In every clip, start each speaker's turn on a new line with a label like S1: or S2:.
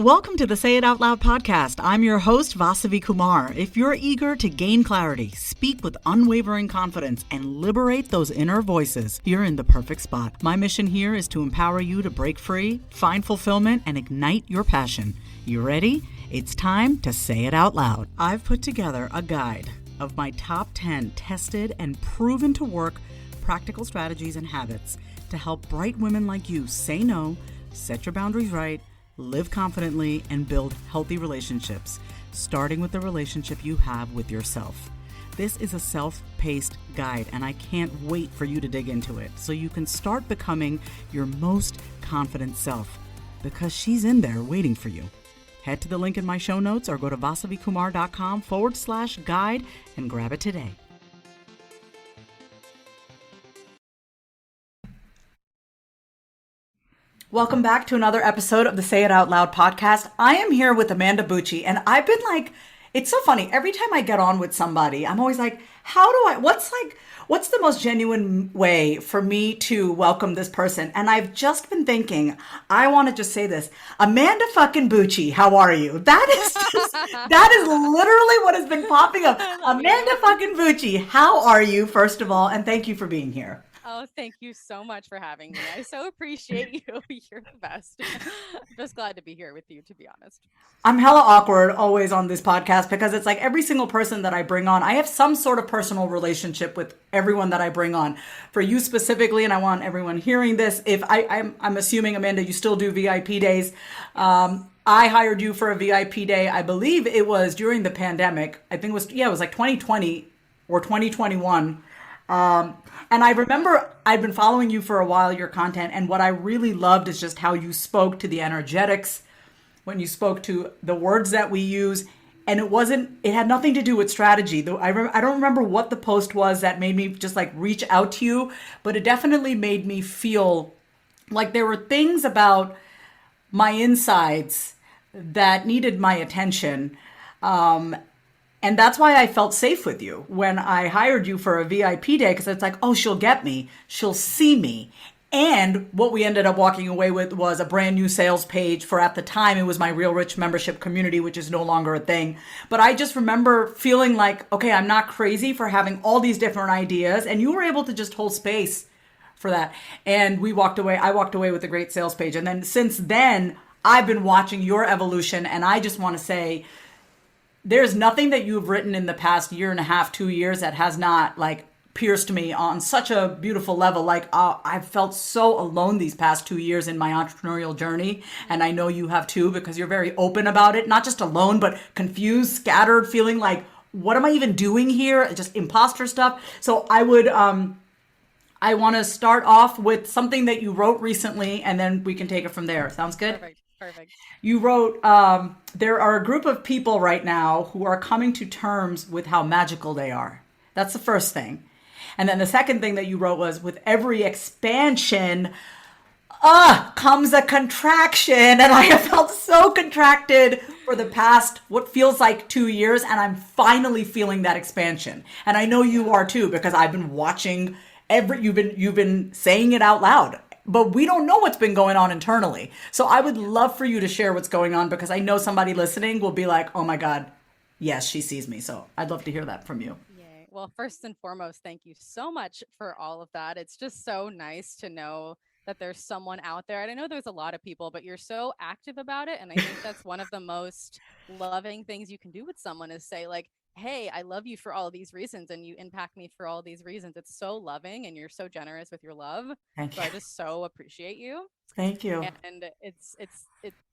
S1: Welcome to the Say It Out Loud podcast. I'm your host, Vasavi Kumar. If you're eager to gain clarity, speak with unwavering confidence, and liberate those inner voices, you're in the perfect spot. My mission here is to empower you to break free, find fulfillment, and ignite your passion. You ready? It's time to say it out loud. I've put together a guide of my top 10 tested and proven to work practical strategies and habits to help bright women like you say no, set your boundaries right, live confidently, and build healthy relationships, starting with the relationship you have with yourself. This is a self-paced guide, and I can't wait for you to dig into it so you can start becoming your most confident self, because she's in there waiting for you. Head to the link in my show notes or go to vasavikumar.com/guide and grab it today. Welcome back to another episode of the Say It Out Loud podcast. I am here with Amanda Bucci, and I've been like, it's so funny. Every time I get on with somebody, I'm always like, what's the most genuine way for me to welcome this person? And I've just been thinking, I want to just say this. Amanda fucking Bucci, how are you? That is literally what has been popping up. Amanda fucking Bucci, how are you, first of all? And thank you for being here.
S2: Oh, thank you so much for having me. I so appreciate you. You're the best. I'm just glad to be here with you, to be honest.
S1: I'm hella awkward always on this podcast because it's like every single person that I bring on, I have some sort of personal relationship with everyone that I bring on. For you specifically, and I want everyone hearing this, if I'm assuming, Amanda, you still do VIP days. I hired you for a VIP day. I believe it was during the pandemic. I think it was like 2020 or 2021. And I remember I'd been following you for a while, your content, and what I really loved is just how you spoke to the energetics, when you spoke to the words that we use, and it had nothing to do with strategy. Though I don't remember what the post was that made me just like reach out to you, but it definitely made me feel like there were things about my insides that needed my attention. And that's why I felt safe with you when I hired you for a VIP day, because it's like, oh, she'll get me. She'll see me. And what we ended up walking away with was a brand new sales page for, at the time, it was my Real Rich membership community, which is no longer a thing. But I just remember feeling like, okay, I'm not crazy for having all these different ideas. And you were able to just hold space for that. And I walked away with a great sales page. And then since then, I've been watching your evolution. And I just want to say, there's nothing that you've written in the past year and a half, 2 years that has not like pierced me on such a beautiful level. Like I've felt so alone these past 2 years in my entrepreneurial journey. And I know you have too, because you're very open about it, not just alone, but confused, scattered, feeling like, what am I even doing here? Just imposter stuff. So I want to start off with something that you wrote recently, and then we can take it from there. Sounds good?
S2: Perfect.
S1: You wrote, there are a group of people right now who are coming to terms with how magical they are. That's the first thing. And then the second thing that you wrote was, with every expansion, comes a contraction. And I have felt so contracted for the past, what feels like 2 years. And I'm finally feeling that expansion. And I know you are too, because I've been watching you've been saying it out loud. But we don't know what's been going on internally. So I would love for you to share what's going on, because I know somebody listening will be like, oh my God, yes, she sees me. So I'd love to hear that from you.
S2: Yay. Well, first and foremost, thank you so much for all of that. It's just so nice to know that there's someone out there. And I know there's a lot of people, but you're so active about it. And I think that's one of the most loving things you can do with someone, is say like, hey, I love you for all these reasons, and you impact me for all these reasons. It's so loving, and you're so generous with your love.
S1: Thank
S2: So
S1: you.
S2: I just so appreciate you.
S1: Thank you.
S2: And it's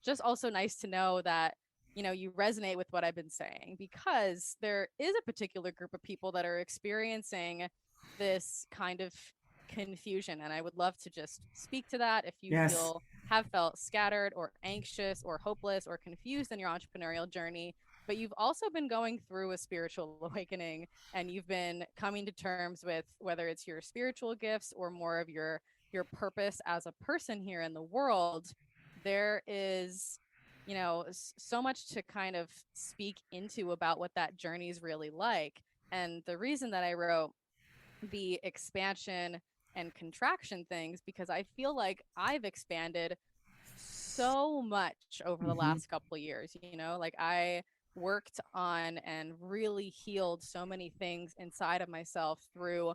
S2: just also nice to know that, you know, you resonate with what I've been saying, because there is a particular group of people that are experiencing this kind of confusion, and I would love to just speak to that. If you
S1: Yes.
S2: have felt scattered or anxious or hopeless or confused in your entrepreneurial journey, but you've also been going through a spiritual awakening, and you've been coming to terms with whether it's your spiritual gifts or more of your purpose as a person here in the world, there is, you know, so much to kind of speak into about what that journey is really like. And the reason that I wrote the expansion and contraction things, because I feel like I've expanded so much over the
S1: Mm-hmm.
S2: last couple of years. Like I worked on and really healed so many things inside of myself through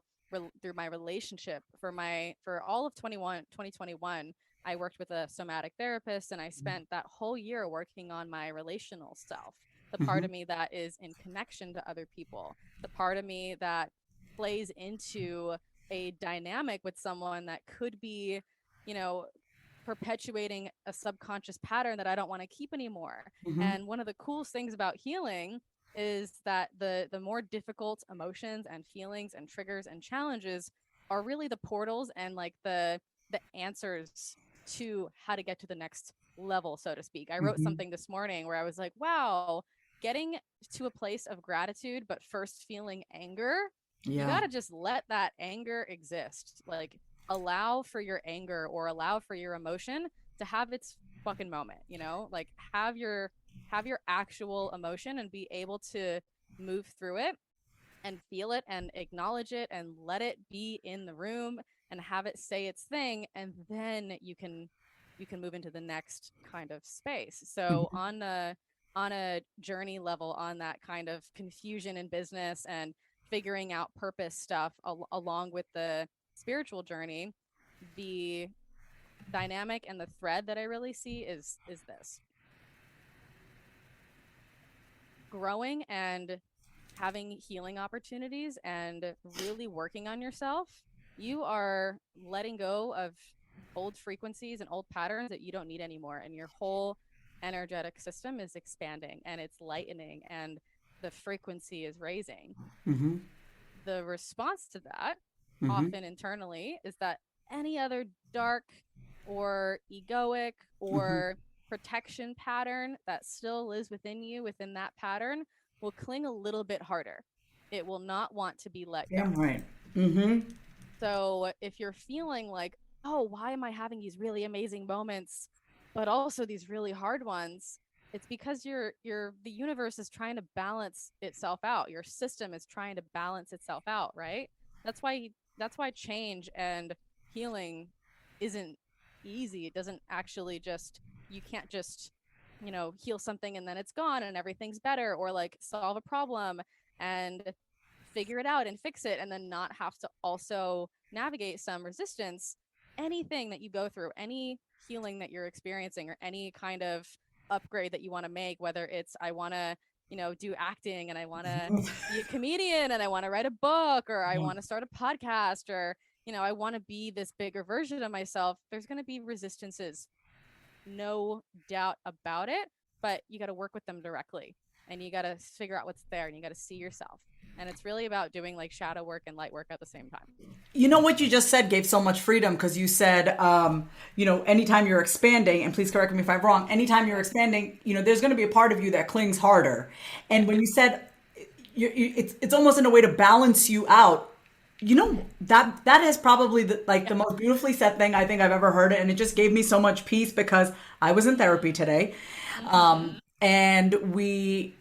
S2: my relationship for all of 2021. I worked with a somatic therapist, and I spent that whole year working on my relational self, the part
S1: Mm-hmm.
S2: of me that is in connection to other people, the part of me that plays into a dynamic with someone that could be, you know, perpetuating a subconscious pattern that I don't want to keep anymore.
S1: Mm-hmm.
S2: And one of the coolest things about healing is that the more difficult emotions and feelings and triggers and challenges are really the portals and like the answers to how to get to the next level, so to speak. I wrote
S1: Mm-hmm.
S2: something this morning where I was like, wow, getting to a place of gratitude but first feeling anger, you
S1: Yeah.
S2: got to just let that anger exist. Like allow for your anger or allow for your emotion to have its fucking moment, like have your actual emotion and be able to move through it and feel it and acknowledge it and let it be in the room and have it say its thing, and then you can move into the next kind of space. So
S1: Mm-hmm.
S2: on a journey level, on that kind of confusion in business and figuring out purpose stuff along with the spiritual journey, the dynamic and the thread that I really see is this: growing and having healing opportunities and really working on yourself. You are letting go of old frequencies and old patterns that you don't need anymore, and your whole energetic system is expanding and it's lightening and the frequency is raising.
S1: Mm-hmm.
S2: The response to that,
S1: Mm-hmm.
S2: often internally, is that any other dark or egoic
S1: Mm-hmm.
S2: or protection pattern that still lives within you, within that pattern, will cling a little bit harder. It will not want to be let go.
S1: Damn right. Mm-hmm.
S2: So if you're feeling like, oh, why am I having these really amazing moments, but also these really hard ones? It's because the universe is trying to balance itself out. Your system is trying to balance itself out, right? That's why change and healing isn't easy. It doesn't actually just you can't just, heal something and then it's gone and everything's better, or like solve a problem and figure it out and fix it and then not have to also navigate some resistance. Anything that you go through, any healing that you're experiencing, or any kind of upgrade that you want to make, whether it's I want to, do acting and I want to be a comedian and I want to write a book, or I want to start a podcast, or I want to be this bigger version of myself, there's going to be resistances, no doubt about it. But you got to work with them directly, and you got to figure out what's there, and you got to see yourself. And it's really about doing like shadow work and light work at the same time.
S1: You know what you just said gave so much freedom because you said, anytime you're expanding, and please correct me if I'm wrong, anytime you're
S2: Yep.
S1: expanding, there's going to be a part of you that clings harder. And when you said it's almost in a way to balance you out, that is probably the
S2: Yeah.
S1: most beautifully said thing I think I've ever heard, and it just gave me so much peace because I was in therapy today,
S2: Mm-hmm.
S1: and we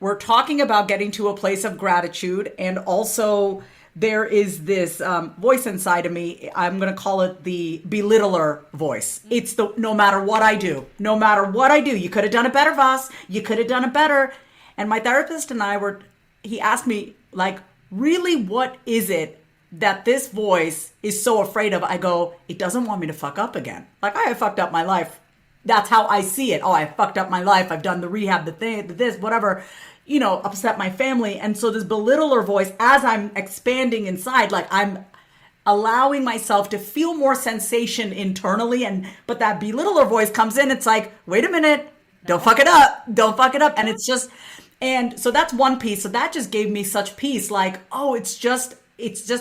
S1: we're talking about getting to a place of gratitude, and also there is this voice inside of me. I'm going to call it the belittler voice. It's the no matter what I do, no matter what I do, you could have done it better, Voss. You could have done it better. And my therapist and I were. He asked me like, really, what is it that this voice is so afraid of? I go, it doesn't want me to fuck up again. Like I have fucked up my life. That's how I see it. Oh, I fucked up my life. I've done the rehab, the thing, the this, whatever, upset my family. And so this belittler voice, as I'm expanding inside, like I'm allowing myself to feel more sensation internally. But that belittler voice comes in. It's like, wait a minute, don't
S2: No.
S1: fuck it up. Don't fuck it up. And
S2: Yeah.
S1: it's just, and so that's one piece. So that just gave me such peace. Like, oh, it's just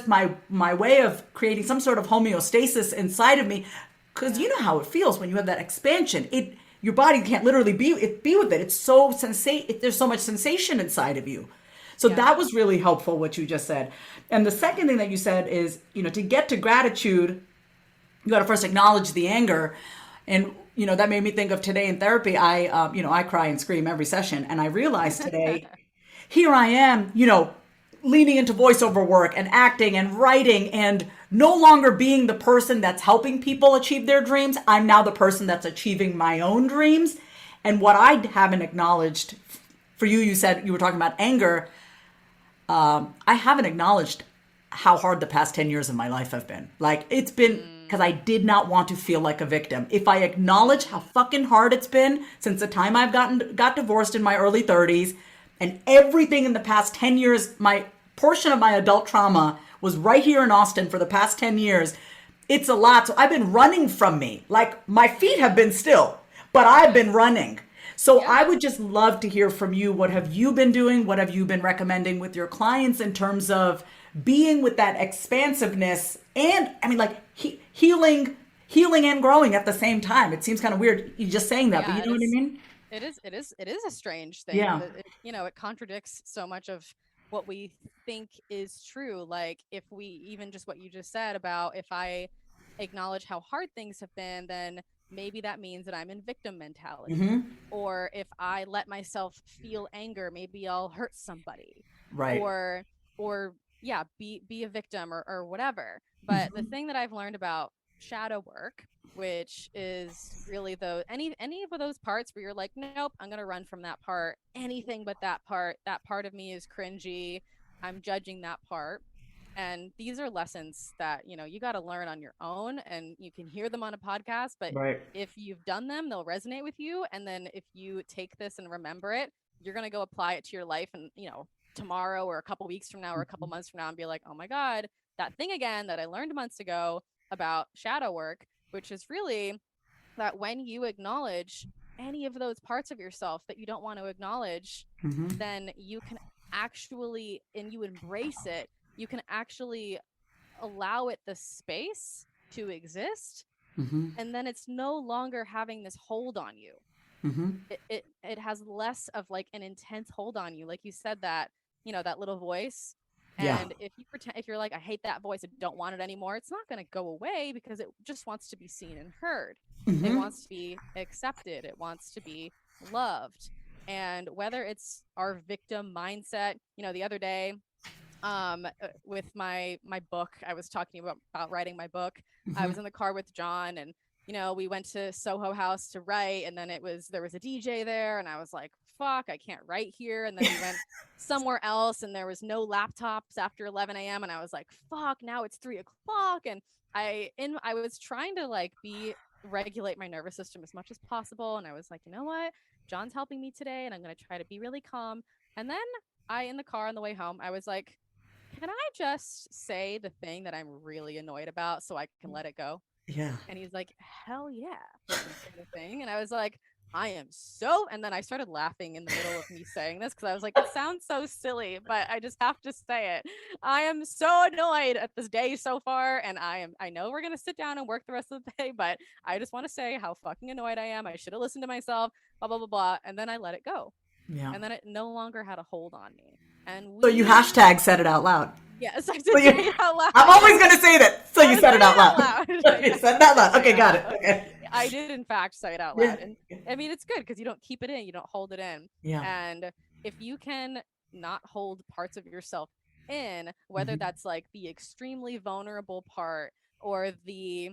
S1: my way of creating some sort of homeostasis inside of me, because you
S2: Yeah.
S1: know how it feels when you have that expansion. Your body can't literally be with it. It's so there's so much sensation inside of you. So
S2: Yeah.
S1: that was really helpful what you just said. And the second thing that you said is, to get to gratitude, you got to first acknowledge the anger. And that made me think of today in therapy. I cry and scream every session, and I realized today, here I am, leaning into voiceover work and acting and writing and no longer being the person that's helping people achieve their dreams. I'm now the person that's achieving my own dreams. And what I haven't acknowledged for you, you said you were talking about anger. I haven't acknowledged how hard the past 10 years of my life have been. Like, it's been because I did not want to feel like a victim. If I acknowledge how fucking hard it's been since the time I've got divorced in my early 30s, and everything in the past 10 years, my portion of my adult trauma was right here in Austin for the past 10 years. It's a lot. So I've been running from me. Like, my feet have been still, but I've been running. So I would just love to hear from you. What have you been doing? What have you been recommending with your clients in terms of being with that expansiveness and, I mean, like, healing and growing at the same time? It seems kind of weird you just saying that, but you know what I mean?
S2: It is a strange thing.
S1: Yeah.
S2: It contradicts so much of what we think is true. Like, if we, even just what you just said about, if I acknowledge how hard things have been, then maybe that means that I'm in victim mentality.
S1: Mm-hmm.
S2: Or if I let myself feel anger, maybe I'll hurt somebody.
S1: Right.
S2: Or yeah, be a victim or whatever. But the thing that I've learned about shadow work, which is really any of those parts where you're like, nope, I'm gonna run from that part, anything but that part of me is cringy, I'm judging that part. And these are lessons that, you got to learn on your own, and you can hear them on a podcast, but if you've done them, they'll resonate with you. And then if you take this and remember it, you're going to go apply it to your life, and tomorrow or a couple weeks from now or a couple months from now, and be like, oh my God, that thing again that I learned months ago about shadow work, which is really that when you acknowledge any of those parts of yourself that you don't want to acknowledge, then you can actually, and you embrace it, you can actually allow it the space to exist. And then it's no longer having this hold on you. It has less of like an intense hold on you. Like you said, that, that little voice. And if you're like, I hate that voice, I don't want it anymore, it's not going to go away, because it just wants to be seen and heard. It wants to be accepted. It wants to be loved. And whether it's our victim mindset, the other day, with my book, I was talking about writing my book. I was in the car with John, and we went to Soho House to write, and then there was a DJ there, and I was like, fuck, I can't write here. And then we went somewhere else, and there was no laptops after 11 a.m. and I was like, fuck, now it's 3 o'clock. And I was trying to like regulate my nervous system as much as possible, and I was like, you know what, John's helping me today, and I'm going to try to be really calm. And then in the car on the way home, I was like, can I just say the thing that I'm really annoyed about so I can let it go?
S1: Yeah.
S2: And he's like, hell yeah, you can say the thing. And I was like, I am so, and then I started laughing in the middle of me saying this, because I was like, it sounds so silly, but I just have to say it. I am so annoyed at this day so far, and I know we're going to sit down and work the rest of the day, but I just want to say how fucking annoyed I am. I should have listened to myself, blah, blah, blah, blah. And then I let it go. Yeah. And then it no longer had a hold on me. And
S1: so you hashtag said it out loud.
S2: Yes, I did say it out loud.
S1: I'm always going to say that. So you said it out loud. You said that loud. Okay, got it. Okay.
S2: I did, in fact, say it out loud. And I mean, it's good because you don't keep it in. You don't hold it in. Yeah. And if you can not hold parts of yourself in, whether that's like the extremely vulnerable part, or the,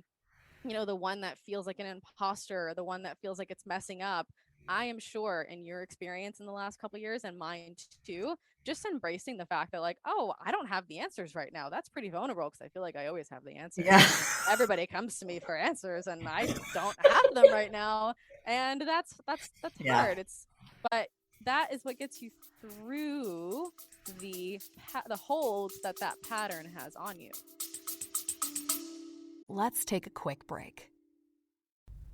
S2: the one that feels like an imposter, or the one that feels like it's messing up, I am sure in your experience in the last couple of years, and mine too, just embracing the fact that like, oh, I don't have the answers right now. That's pretty vulnerable, because I feel like I always have the answers. Yeah. Everybody comes to me for answers, and I don't have them right now. And that's hard. But that is what gets you through the holds that pattern has on you.
S3: Let's take a quick break.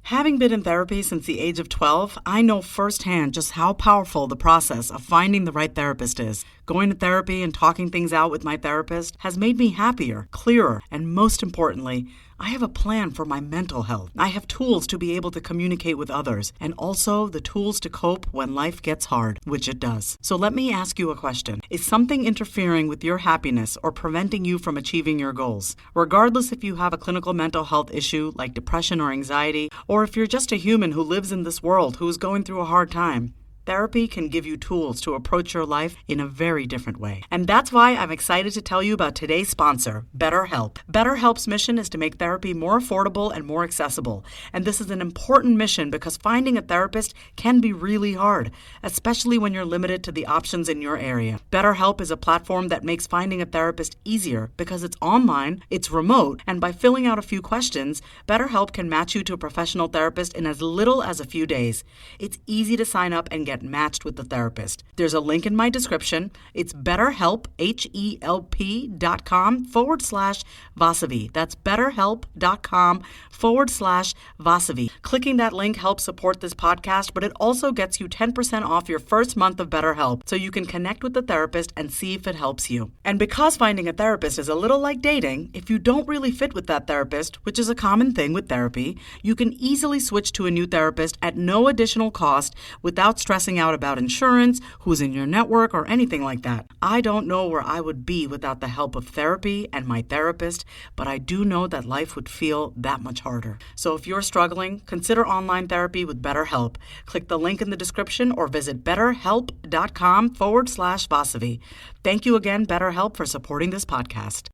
S1: Having been in therapy since the age of 12, I know firsthand just how powerful the process of finding the right therapist is. Going to therapy and talking things out with my therapist has made me happier, clearer, and most importantly, I have a plan for my mental health. I have tools to be able to communicate with others, and also the tools to cope when life gets hard, which it does. So let me ask you a question. Is something interfering with your happiness or preventing you from achieving your goals? Regardless if you have a clinical mental health issue like depression or anxiety, or if you're just a human who lives in this world who is going through a hard time, therapy can give you tools to approach your life in a very different way. And that's why I'm excited to tell you about today's sponsor, BetterHelp. BetterHelp's mission is to make therapy more affordable and more accessible. And this is an important mission because finding a therapist can be really hard, especially when you're limited to the options in your area. BetterHelp is a platform that makes finding a therapist easier because it's online, it's remote, and by filling out a few questions, BetterHelp can match you to a professional therapist in as little as a few days. It's easy to sign up and get matched with the therapist. There's a link in my description. It's BetterHelp, HELP.com/Vasavi. That's BetterHelp.com/Vasavi. Clicking that link helps support this podcast, but it also gets you 10% off your first month of BetterHelp so you can connect with the therapist and see if it helps you. And because finding a therapist is a little like dating, if you don't really fit with that therapist, which is a common thing with therapy, you can easily switch to a new therapist at no additional cost without stressing out about insurance, who's in your network, or anything like that. I don't know where I would be without the help of therapy and my therapist, but I do know that life would feel that much harder. So if you're struggling, consider online therapy with BetterHelp. Click the link in the description or visit betterhelp.com/Vasavi. Thank you again, BetterHelp, for supporting this podcast.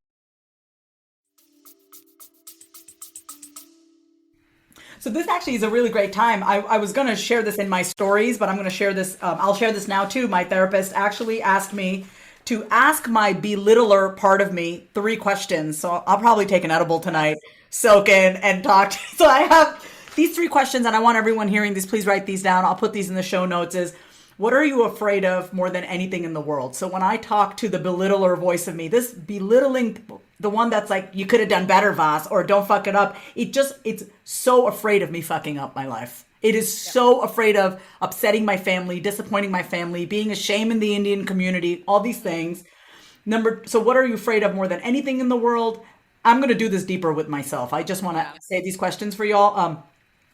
S1: So this actually is a really great time. I was going to share this in my stories, but I'm going to share this. I'll share this now too. My therapist actually asked me to ask my belittler part of me 3 questions. So I'll probably take an edible tonight, soak in, and talk. So I have these 3 questions, and I want everyone hearing these, please write these down. I'll put these in the show notes. Is what are you afraid of more than anything in the world? So when I talk to the belittler voice of me, this belittling, the one that's like, you could have done better, Vas, or don't fuck it up. It's so afraid of me fucking up my life. It is so afraid of upsetting my family, disappointing my family, being a shame in the Indian community, all these things. So what are you afraid of more than anything in the world? I'm going to do this deeper with myself. I just want to say these questions for y'all.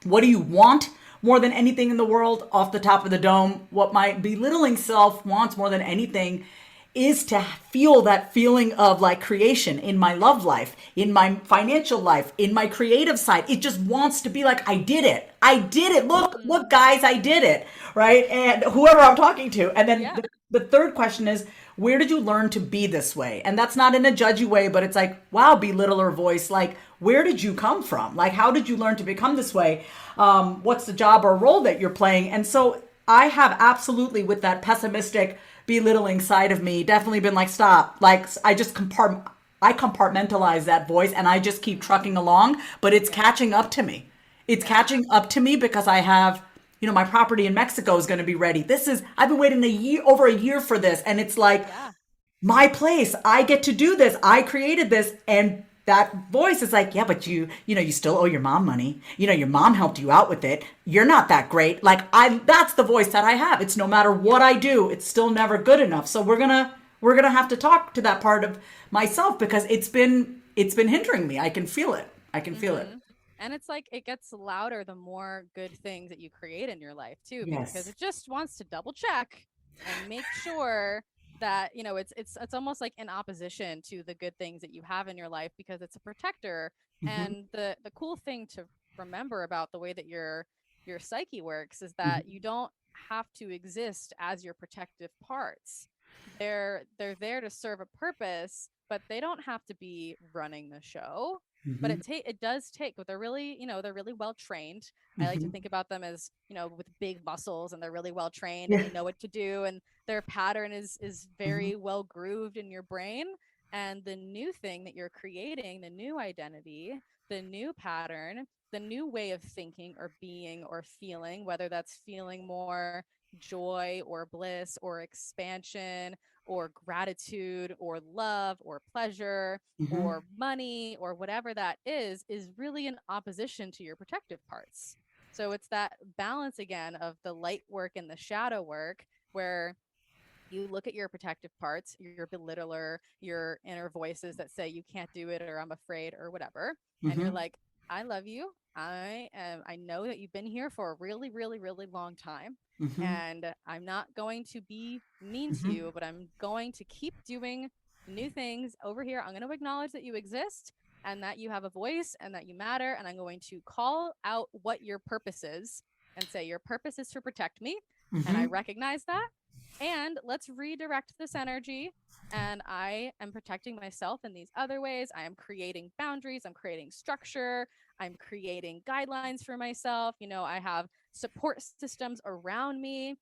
S1: What do you want more than anything in the world? Off the top of the dome, what my belittling self wants more than anything is to feel that feeling of like creation in my love life, in my financial life, in my creative side. It just wants to be like, I did it. I did it. Look, guys, I did it. Right. And whoever I'm talking to. And then the third question is, where did you learn to be this way? And that's not in a judgy way, but it's like, wow, belittler voice. Like, where did you come from? Like, how did you learn to become this way? What's the job or role that you're playing? And so I have absolutely, with that pessimistic, belittling side of me, definitely been like, stop. Like, I compartmentalize that voice and I just keep trucking along, but it's catching up to me. It's catching up to me because I have, my property in Mexico is going to be ready. I've been waiting over a year for this. And it's like, my place, I get to do this. I created this. And that voice is like, yeah, but you still owe your mom money. Your mom helped you out with it. You're not that great. Like that's the voice that I have. It's no matter what I do, it's still never good enough. So we're going to have to talk to that part of myself because it's been hindering me. I can feel it.
S2: And it's like it gets louder the more good things that you create in your life too,
S1: Yes.
S2: because it just wants to double check and make sure that it's almost like in opposition to the good things that you have in your life because it's a protector. And the cool thing to remember about the way that your psyche works is that you don't have to exist as your protective parts. They're there to serve a purpose, but they don't have to be running the show. But it does take, but they're really well trained. I like to think about them as, with big muscles, and they're really well trained and they know what to do, and their pattern is very well grooved in your brain. And the new thing that you're creating, the new identity, the new pattern, the new way of thinking or being or feeling, whether that's feeling more joy or bliss or expansion or gratitude or love or pleasure or money or whatever that is really in opposition to your protective parts. So it's that balance again of the light work and the shadow work, where you look at your protective parts, your belittler, your inner voices that say you can't do it or I'm afraid or whatever. And you're like, I love you. I know that you've been here for a really, really, really long time. And I'm not going to be mean to you, but I'm going to keep doing new things over here. I'm going to acknowledge that you exist and that you have a voice and that you matter. And I'm going to call out what your purpose is and say, your purpose is to protect me. And I recognize that. And let's redirect this energy. And I am protecting myself in these other ways. I am creating boundaries. I'm creating structure. I'm creating guidelines for myself. I have support systems around me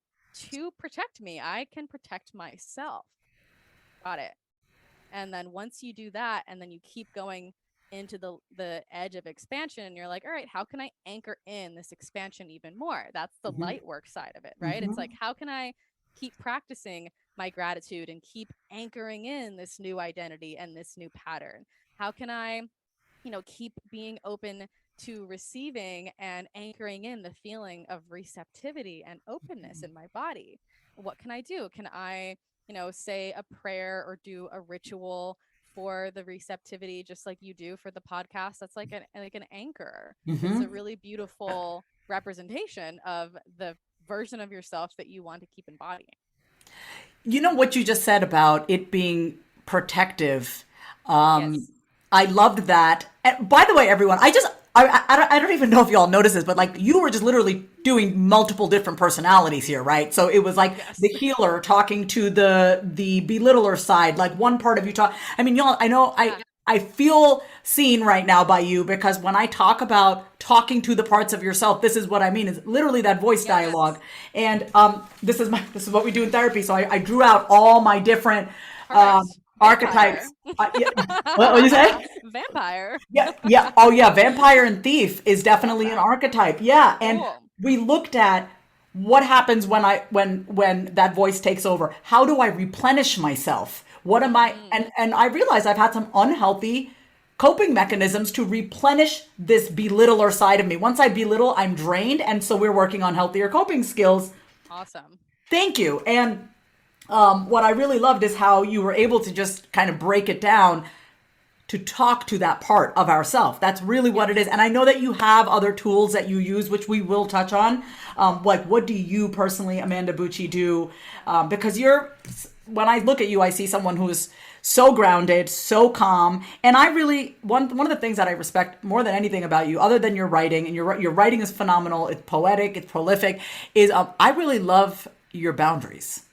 S2: to protect me. I can protect myself. Got it. And then once you do that, and then you keep going into the edge of expansion, you're like, all right, how can I anchor in this expansion even more? That's the light work side of it, right? It's like, how can I keep practicing my gratitude and keep anchoring in this new identity and this new pattern? How can I keep being open to receiving and anchoring in the feeling of receptivity and openness in my body? What can I do? Can I, say a prayer or do a ritual for the receptivity, just like you do for the podcast? That's like an anchor. It's a really beautiful representation of the version of yourself that you want to keep embodying.
S1: You know what you just said about it being protective.
S2: Yes.
S1: I loved that. And by the way, everyone, I don't even know if y'all noticed this, but like you were just literally doing multiple different personalities here, right? So it was like
S2: Yes.
S1: the healer talking to the belittler side, like one part of you talk. I mean, y'all, I know I feel seen right now by you, because when I talk about talking to the parts of yourself, this is what I mean, is literally that voice dialogue. And this is what we do in therapy. So I drew out all my different archetypes. Yeah. What you say?
S2: Vampire.
S1: Yeah, yeah. Oh, yeah. Vampire and thief is definitely an
S2: Love that.
S1: archetype. Yeah, and
S2: Cool.
S1: we looked at what happens when that voice takes over. How do I replenish myself? What am I? And I realized I've had some unhealthy coping mechanisms to replenish this belittler side of me. Once I belittle, I'm drained, and so we're working on healthier coping skills.
S2: Awesome.
S1: Thank you. And what I really loved is how you were able to just kind of break it down to talk to that part of ourself. That's really what it is. And I know that you have other tools that you use, which we will touch on. Like, what do you personally, Amanda Bucci, do? Because when I look at you, I see someone who is so grounded, so calm. And I really, one of the things that I respect more than anything about you, other than your writing, and your writing is phenomenal, it's poetic, it's prolific, is I really love your boundaries.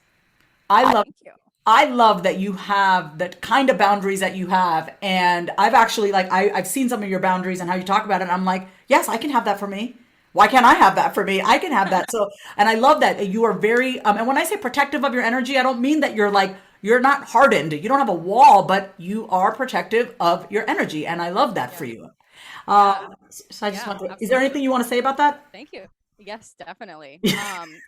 S2: Thank you.
S1: I love that you have that kind of boundaries that you have. And I've actually, like, I've seen some of your boundaries and how you talk about it. And I'm like, yes, I can have that for me. Why can't I have that for me? I can have that. So, and I love that you are very, and when I say protective of your energy, I don't mean that you're not hardened. You don't have a wall, but you are protective of your energy. And I love that for you.
S2: Yeah.
S1: So I just want to, is there
S2: Absolutely.
S1: anything you want to say about that?
S2: Thank you. Yes, definitely.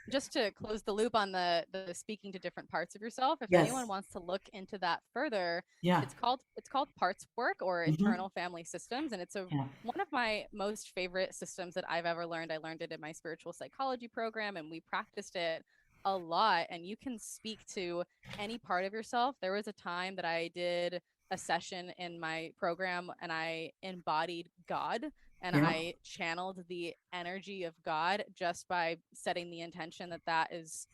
S2: Just to close the loop on the speaking to different parts of yourself, if
S1: Yes.
S2: anyone wants to look into that further,
S1: Yeah.
S2: it's called parts work, or internal family systems, and it's
S1: Yeah.
S2: one of my most favorite systems that I've ever learned. I learned it in my spiritual psychology program, and we practiced it a lot. And you can speak to any part of yourself. There was a time that I did a session in my program and I embodied God, and
S1: Yeah.
S2: I channeled the energy of God just by setting the intention that that is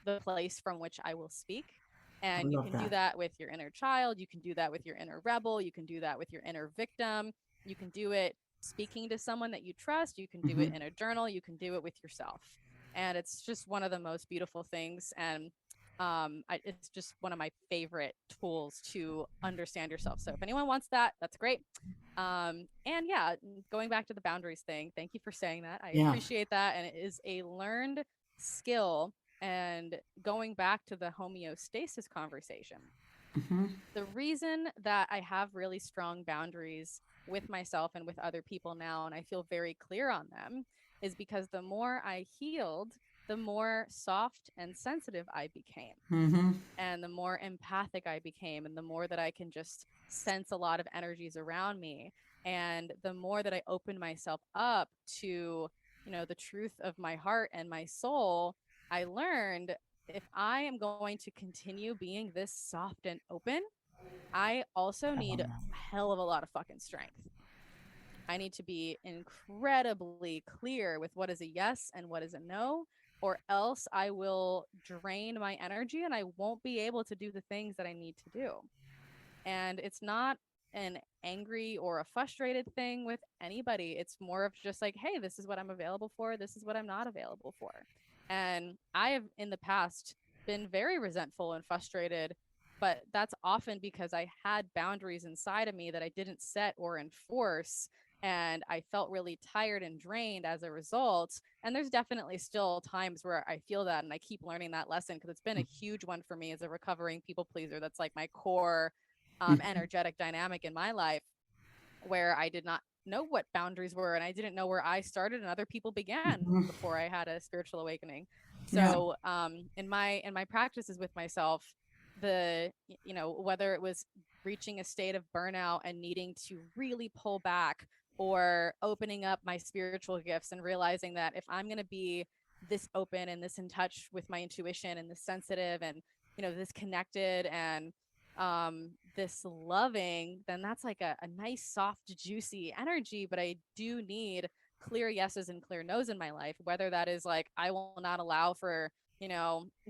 S2: the place from which I will speak.
S1: I
S2: And you
S1: love
S2: can do
S1: that.
S2: that with your inner child. You can do that with your inner rebel. You can do that with your inner victim. You can do it speaking to someone that you trust. You can do it in a journal. You can do it with yourself. And it's just one of the most beautiful things. And it's just one of my favorite tools to understand yourself. So if anyone wants that, that's great. And yeah, going back to the boundaries thing, thank you for saying that. I
S1: Yeah.
S2: appreciate that. And it is a learned skill. And going back to the homeostasis conversation, the reason that I have really strong boundaries with myself and with other people now, and I feel very clear on them, is because the more I healed, the more soft and sensitive I became, and the more empathic I became, and the more that I can just sense a lot of energies around me, and the more that I open myself up to, the truth of my heart and my soul, I learned if I am going to continue being this soft and open, I also need a hell of a lot of fucking strength. I need to be incredibly clear with what is a yes and what is a no, or else I will drain my energy and I won't be able to do the things that I need to do. And it's not an angry or a frustrated thing with anybody. It's more of just like, hey, this is what I'm available for. This is what I'm not available for. And I have in the past been very resentful and frustrated, but that's often because I had boundaries inside of me that I didn't set or enforce. And I felt really tired and drained as a result. And there's definitely still times where I feel that. And I keep learning that lesson because it's been a huge one for me as a recovering people pleaser. That's like my core energetic dynamic in my life, where I did not know what boundaries were and I didn't know where I started and other people began before I had a spiritual awakening.
S1: Yeah.
S2: So in my practices with myself, whether it was reaching a state of burnout and needing to really pull back, or opening up my spiritual gifts and realizing that if I'm going to be this open and this in touch with my intuition and this sensitive and this connected and this loving, then that's like a nice soft juicy energy. But I do need clear yeses and clear nos in my life, whether that is like I will not allow for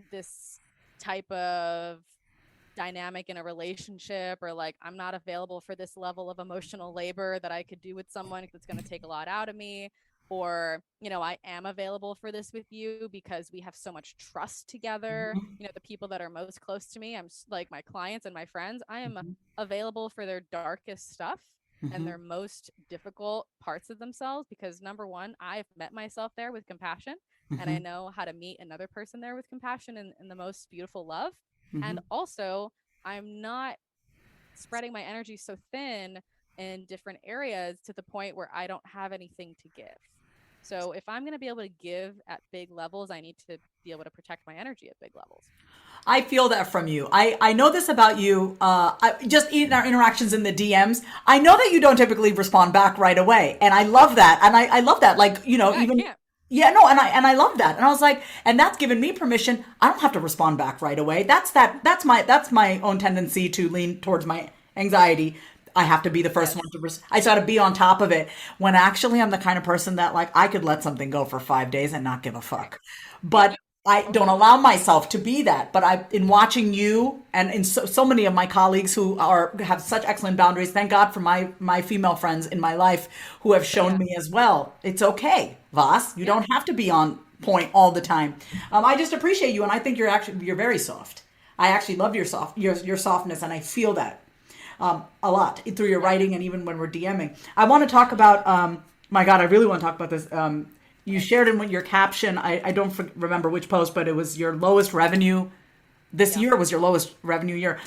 S2: this type of dynamic in a relationship, or like I'm not available for this level of emotional labor that I could do with someone that's going to take a lot out of me, or I am available for this with you because we have so much trust together. The people that are most close to me, I'm like my clients and my friends, I am available for their darkest stuff and their most difficult parts of themselves, because number one, I've met myself there with compassion, and I know how to meet another person there with compassion and the most beautiful love. And also, I'm not spreading my energy so thin in different areas to the point where I don't have anything to give. So if I'm going to be able to give at big levels, I need to be able to protect my energy at big levels.
S1: I feel that from you. I know this about you. Just in our interactions in the DMs, I know that you don't typically respond back right away, and I love that. And I love that. Like even. Yeah, no, and I love that. And I was like, and that's given me permission. I don't have to respond back right away. That's my own tendency to lean towards my anxiety. I have to be the first one to I just got to be on top of it, when actually I'm the kind of person that, like, I could let something go for 5 days and not give a fuck. But I don't allow myself to be that. But in watching you and in so many of my colleagues who have such excellent boundaries, thank God for my female friends in my life who have shown me as well. It's okay, Vas. You don't have to be on point all the time. I just appreciate you, and I think you're very soft. I actually love your softness, and I feel that a lot through your writing and even when we're DMing. I want to talk about. My God, I really want to talk about this. You shared in your caption, I don't remember which post, but it was your lowest revenue. This year was your lowest revenue year.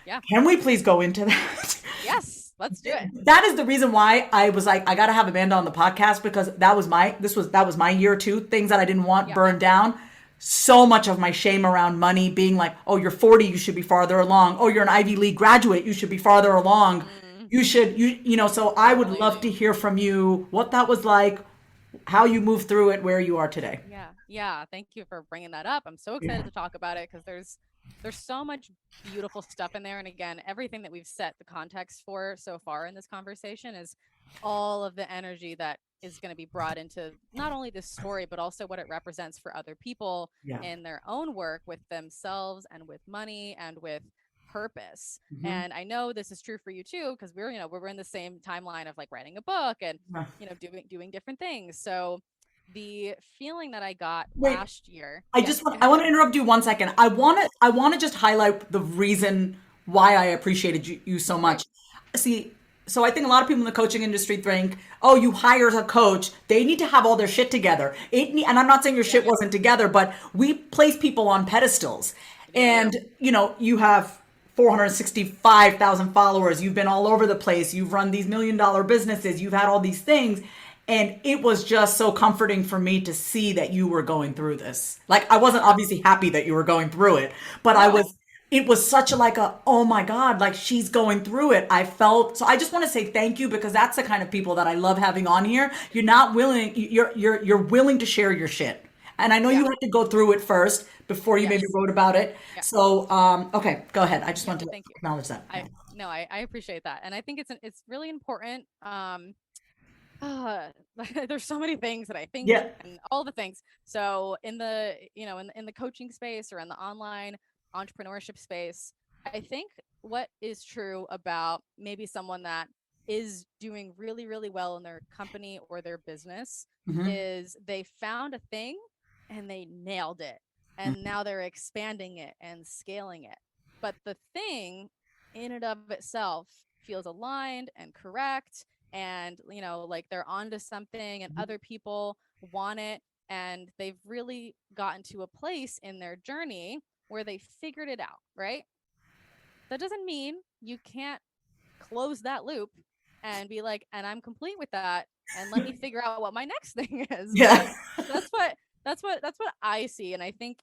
S2: Yeah.
S1: Can we please go into that?
S2: Yes, let's do it.
S1: That is the reason why I was like, I got to have Amanda on the podcast, because that was my year too. Things that I didn't want burned down. So much of my shame around money being like, oh, you're 40, you should be farther along. Oh, you're an Ivy League graduate, you should be farther along. You should, so I would love to hear from you what that was like, how you moved through it, where you are today.
S2: Yeah. Thank you for bringing that up. I'm so excited to talk about it, because there's so much beautiful stuff in there. And again, everything that we've set the context for so far in this conversation is all of the energy that is going to be brought into not only this story, but also what it represents for other people in their own work with themselves and with money and with purpose. And I know this is true for you too, because we're in the same timeline of like writing a book and doing different things. So the feeling that I got last year.
S1: I want to interrupt you 1 second. I want to just highlight the reason why I appreciated you so much. See, so I think a lot of people in the coaching industry think, oh, you hire a coach, they need to have all their shit together. And I'm not saying your shit wasn't together, but we place people on pedestals. And, you have 465,000 followers. You've been all over the place. You've run these $1 million businesses. You've had all these things. And it was just so comforting for me to see that you were going through this. Like, I wasn't obviously happy that you were going through it, but it was such oh my God, like, she's going through it. So I just want to say thank you, because that's the kind of people that I love having on here. You're willing to share your shit. And I know you had to go through it first before you maybe wrote about it. Yeah. So, okay, go ahead. I just want to acknowledge that.
S2: I appreciate that. And I think it's really important. There's so many things that I think and all the things. So in the, in the coaching space or in the online entrepreneurship space, I think what is true about maybe someone that is doing really, really well in their company or their business is they found a thing and they nailed it. And now they're expanding it and scaling it. But the thing in and of itself feels aligned and correct. And, you know, like they're onto something and other people want it. And they've really gotten to a place in their journey where they figured it out, right? That doesn't mean you can't close that loop and be like, and I'm complete with that. And let me figure out what my next thing is.
S1: Yeah.
S2: But that's what I see. And I think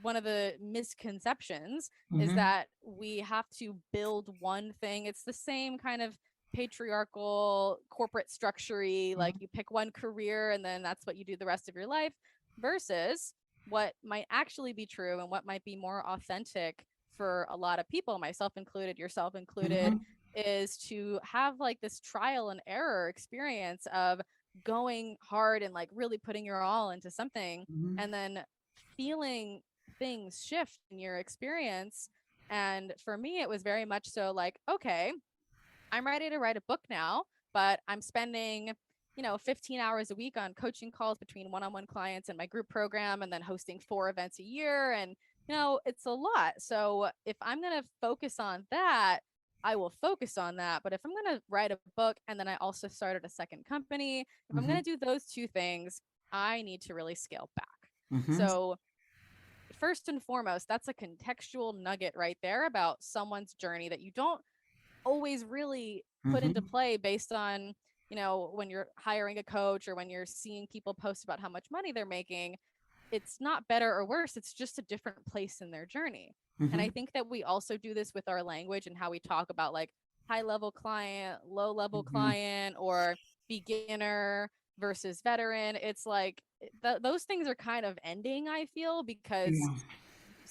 S2: one of the misconceptions is that we have to build one thing. It's the same kind of patriarchal corporate structure-y, like you pick one career and then that's what you do the rest of your life, versus what might actually be true and what might be more authentic for a lot of people, myself included, yourself included, is to have like this trial and error experience of going hard and like really putting your all into something and then feeling things shift in your experience. And for me, it was very much so like, okay, I'm ready to write a book now, but I'm spending, 15 hours a week on coaching calls between one-on-one clients and my group program, and then hosting 4 events a year. And, it's a lot. So if I'm going to focus on that, I will focus on that. But if I'm going to write a book and then I also started a second company, if I'm going to do those 2 things, I need to really scale back. So first and foremost, that's a contextual nugget right there about someone's journey that you don't always really put into play based on, when you're hiring a coach or when you're seeing people post about how much money they're making. It's not better or worse. It's just a different place in their journey. And I think that we also do this with our language and how we talk about like high level client, low level client, or beginner versus veteran. It's like those things are kind of ending, I feel, because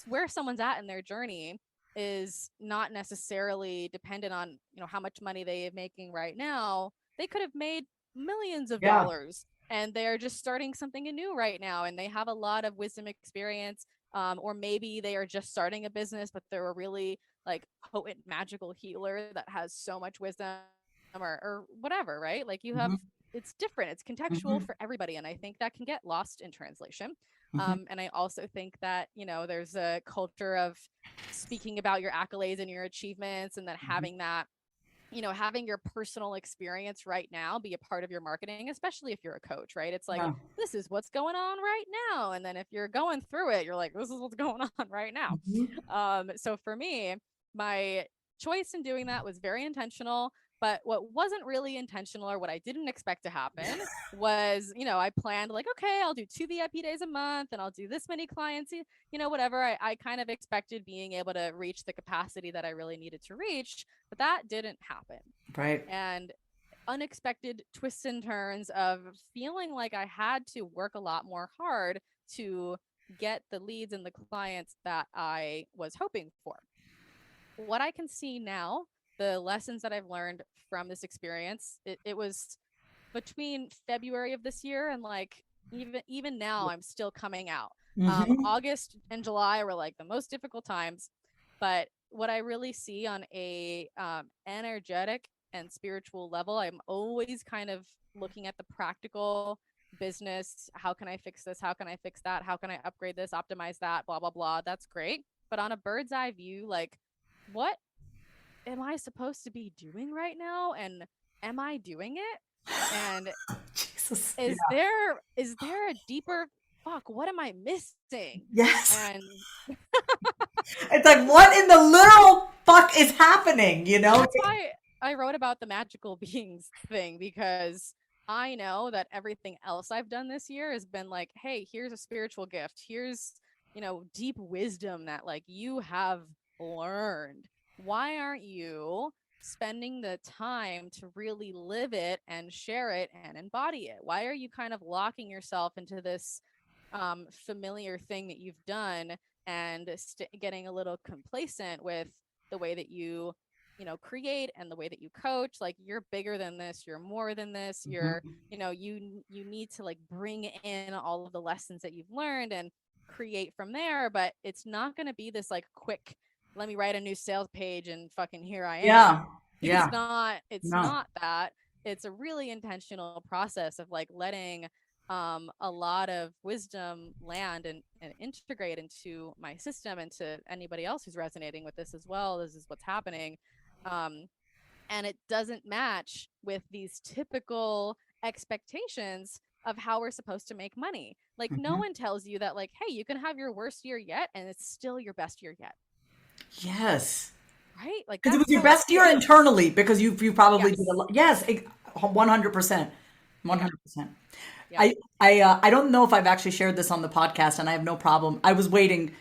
S2: where someone's at in their journey is not necessarily dependent on, how much money they are making right now. They could have made millions of dollars and they're just starting something new right now. And they have a lot of wisdom, experience, or maybe they are just starting a business, but they're a really like potent, magical healer that has so much wisdom or whatever, right? Like you have, it's different. It's contextual for everybody. And I think that can get lost in translation. And I also think that, there's a culture of speaking about your accolades and your achievements, and then having that, having your personal experience right now be a part of your marketing, especially if you're a coach, right? It's like, this is what's going on right now. And then if you're going through it, you're like, this is what's going on right now. So for me, my choice in doing that was very intentional. But what wasn't really intentional, or what I didn't expect to happen, was, I planned like, okay, I'll do 2 VIP days a month and I'll do this many clients, whatever. I kind of expected being able to reach the capacity that I really needed to reach, but that didn't happen.
S1: Right.
S2: And unexpected twists and turns of feeling like I had to work a lot more hard to get the leads and the clients that I was hoping for. What I can see now, the lessons that I've learned from this experience, it was between February of this year and like even now I'm still coming out. August and July were like the most difficult times, but what I really see on a energetic and spiritual level, I'm always kind of looking at the practical business. How can I fix this? How can I fix that? How can I upgrade this, optimize that, blah blah blah. That's great, but on a bird's eye view, like, what am I supposed to be doing right now? And am I doing it? And
S1: Jesus.
S2: is there a deeper fuck? What am I missing?
S1: Yes.
S2: And
S1: it's like, what in the literal fuck is happening?
S2: That's why I wrote about the magical beings thing, because I know that everything else I've done this year has been like, hey, here's a spiritual gift. Here's, deep wisdom that like you have learned. Why aren't you spending the time to really live it and share it and embody it? Why are you kind of locking yourself into this familiar thing that you've done and getting a little complacent with the way that you create and the way that you coach? Like, you're bigger than this, you're more than this, you're you need to like bring in all of the lessons that you've learned and create from there. But it's not going to be this like quick, let me write a new sales page and fucking here I am. It's not that. It's a really intentional process of like letting a lot of wisdom land and integrate into my system and to anybody else who's resonating with this as well. This is what's happening. And it doesn't match with these typical expectations of how we're supposed to make money. Like no one tells you that like, hey, you can have your worst year yet and it's still your best year yet.
S1: Yes.
S2: Right? Like
S1: Because it
S2: that's
S1: was your
S2: so
S1: best year
S2: serious.
S1: internally because you probably did
S2: Yes.
S1: a lot. Yes, 100%. 100%.
S2: Yeah.
S1: I don't know if I've actually shared this on the podcast, and I have no problem. I was waiting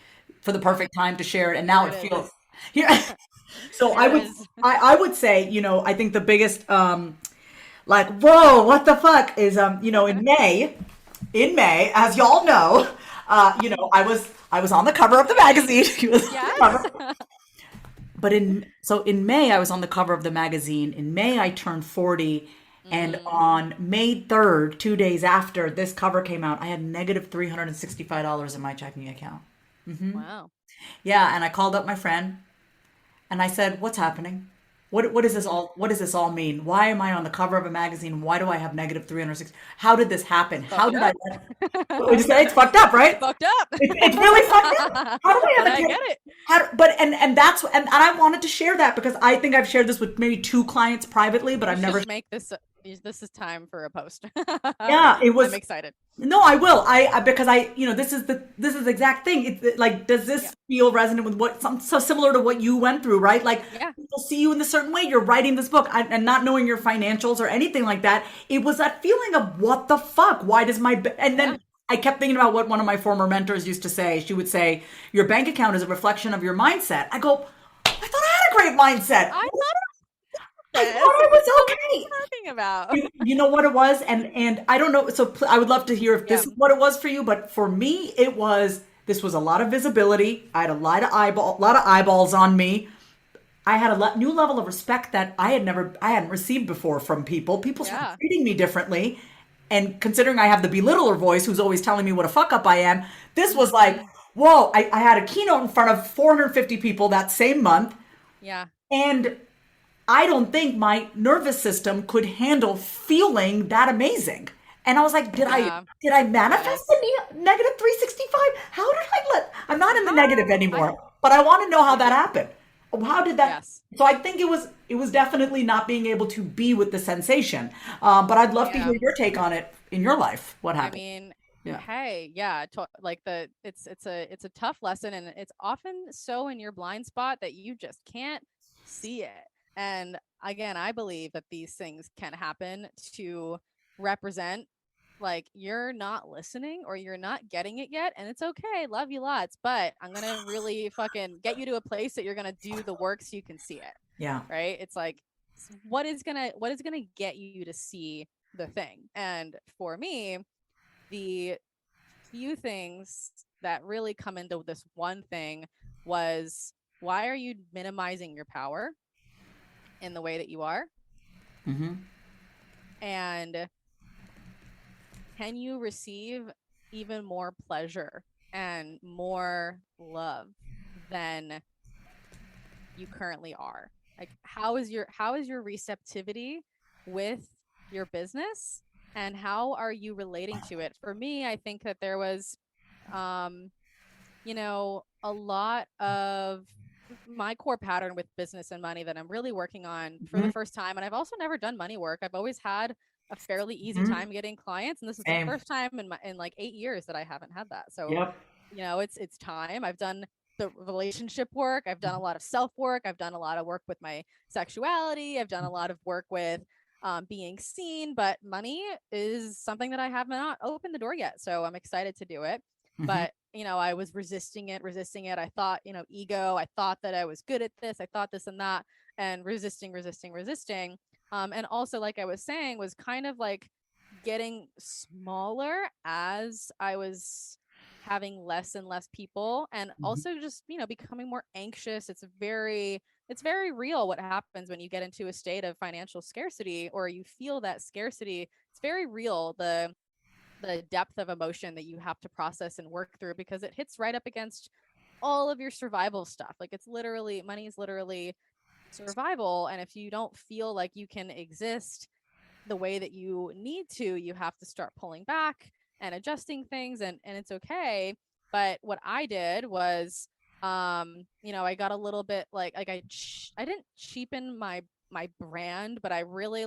S1: for the perfect time to share it, and now
S2: Here
S1: it
S2: it
S1: feels
S2: is.
S1: here. So
S2: Here it is.
S1: I would say, I think the biggest like, whoa, what the fuck is in May, as y'all know, I was on the cover of the magazine. He was on the
S2: Yes.
S1: cover. But in May, I was on the cover of the magazine. In May, I turned 40. And on May 3rd, 2 days after this cover came out, I had negative $365 in my checking account.
S2: Wow.
S1: Yeah, and I called up my friend and I said, "What's happening? What is this all? What does this all mean? Why am I on the cover of a magazine? Why do I have negative 360? How did this happen? How
S2: Fucked
S1: did I?
S2: up.
S1: What would you say? It's fucked up, right?
S2: Fucked up.
S1: It's really fucked up. How do I
S2: But
S1: have
S2: I
S1: a
S2: get it.
S1: and that's and I wanted to share that because I think I've shared this with maybe two clients privately, but
S2: You
S1: I've
S2: should
S1: never.
S2: make this. This is time for a post.
S1: Yeah, it
S2: I'm
S1: was.
S2: excited.
S1: No, I will. Because this is the exact thing. Like, does
S2: Yeah.
S1: this feel resonant with what some so similar to what you went through, right? Like
S2: Yeah.
S1: people see you in a certain way. You're writing this book and not knowing your financials or anything like that. It was that feeling of what the fuck? Why does and
S2: Yeah.
S1: then I kept thinking about what one of my former mentors used to say. She would say, "Your bank account is a reflection of your mindset." I go, "I thought I had a great mindset.
S2: I
S1: I
S2: thought
S1: thought
S2: this.
S1: I
S2: What
S1: was
S2: are
S1: okay."
S2: you talking about?
S1: You know what it was, and I don't know. So I would love to hear if
S2: Yeah.
S1: this is what it was for you. But for me, it was. This was a lot of visibility. I had a lot of eyeballs on me. I had a new level of respect that I hadn't received before from people. People started
S2: Yeah.
S1: treating me differently, and considering I have the belittler voice, who's always telling me what a fuck up I am, this was like, whoa! I had a keynote in front of 450 people that same month,
S2: Yeah.
S1: and I don't think my nervous system could handle feeling that amazing. And I was like,
S2: Yeah.
S1: did I manifest
S2: Yes.
S1: a negative 365? How did I'm not in the
S2: How?
S1: negative anymore, but I want to know how
S2: Like
S1: that happened. How did that?
S2: yes.
S1: So I think it was definitely not being able to be with the sensation. But I'd love to
S2: Yeah.
S1: hear your take on it in your life. What
S2: I
S1: happened?
S2: mean,
S1: Yeah.
S2: hey, yeah, like it's a tough lesson, and it's often so in your blind spot that you just can't see it. And again, I believe that these things can happen to represent like you're not listening or you're not getting it yet, and it's okay. Love you lots, but I'm gonna really fucking get you to a place that you're gonna do the work so you can see it.
S1: Yeah.
S2: Right? It's like what is gonna get you to see the thing? And for me, the few things that really come into this one thing was why are you minimizing your power in the way that you are?
S1: Mm-hmm.
S2: And can you receive even more pleasure and more love than you currently are? Like how is your receptivity with your business and how are you relating to it? For me, I think that there was um a lot of my core pattern with business and money that I'm really working on for the first time. And I've also never done money work. I've always had a fairly easy
S1: Mm-hmm.
S2: time getting clients. And this is the
S1: Same.
S2: first time in like 8 years that I haven't had that. So,
S1: Yep.
S2: it's time. I've done the relationship work. I've done a lot of self work. I've done a lot of work with my sexuality. I've done a lot of work with being seen, but money is something that I have not opened the door yet. So I'm excited to do it.
S1: Mm-hmm.
S2: But I was resisting it. I thought, ego, I thought that I was good at this. I thought this and that, and resisting. And also, like I was saying, was kind of like getting smaller as I was having less and less people, and also just, becoming more anxious. It's very real what happens when you get into a state of financial scarcity or you feel that scarcity. It's very real. The depth of emotion that you have to process and work through because it hits right up against all of your survival stuff. Like money is literally survival. And if you don't feel like you can exist the way that you need to, you have to start pulling back. and adjusting things, and it's okay. But what I did was, I got a little bit like I didn't cheapen my brand, but I really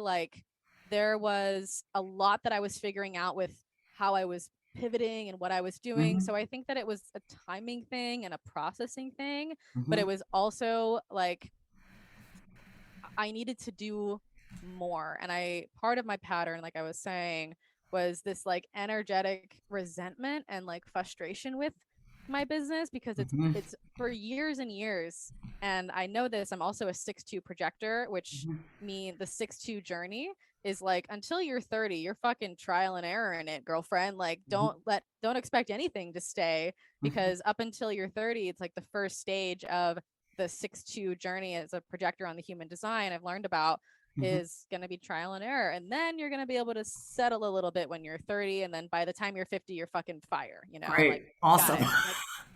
S2: there was a lot that I was figuring out with how I was pivoting and what I was doing.
S1: Mhm.
S2: So I think that it was a timing thing and a processing thing, but it
S1: Mhm.
S2: was also I needed to do more. And part of my pattern, like I was saying, was this energetic resentment and frustration with my business, because
S1: Mhm.
S2: it's for years and years. And I know this, I'm also a 6'2" projector, which mean the 6'2" journey is until you're 30, you're fucking trial and error in it, girlfriend.
S1: Mhm.
S2: Don't expect anything to stay,
S1: Mhm.
S2: because up until you're 30, it's the first stage of the 6'2" journey as a projector on the human design I've learned about
S1: Mhm.
S2: is going to be trial and error. And then you're going to be able to settle a little bit when you're 30. And then by the time you're 50, you're fucking fire,
S1: Great.
S2: got
S1: Awesome.
S2: it.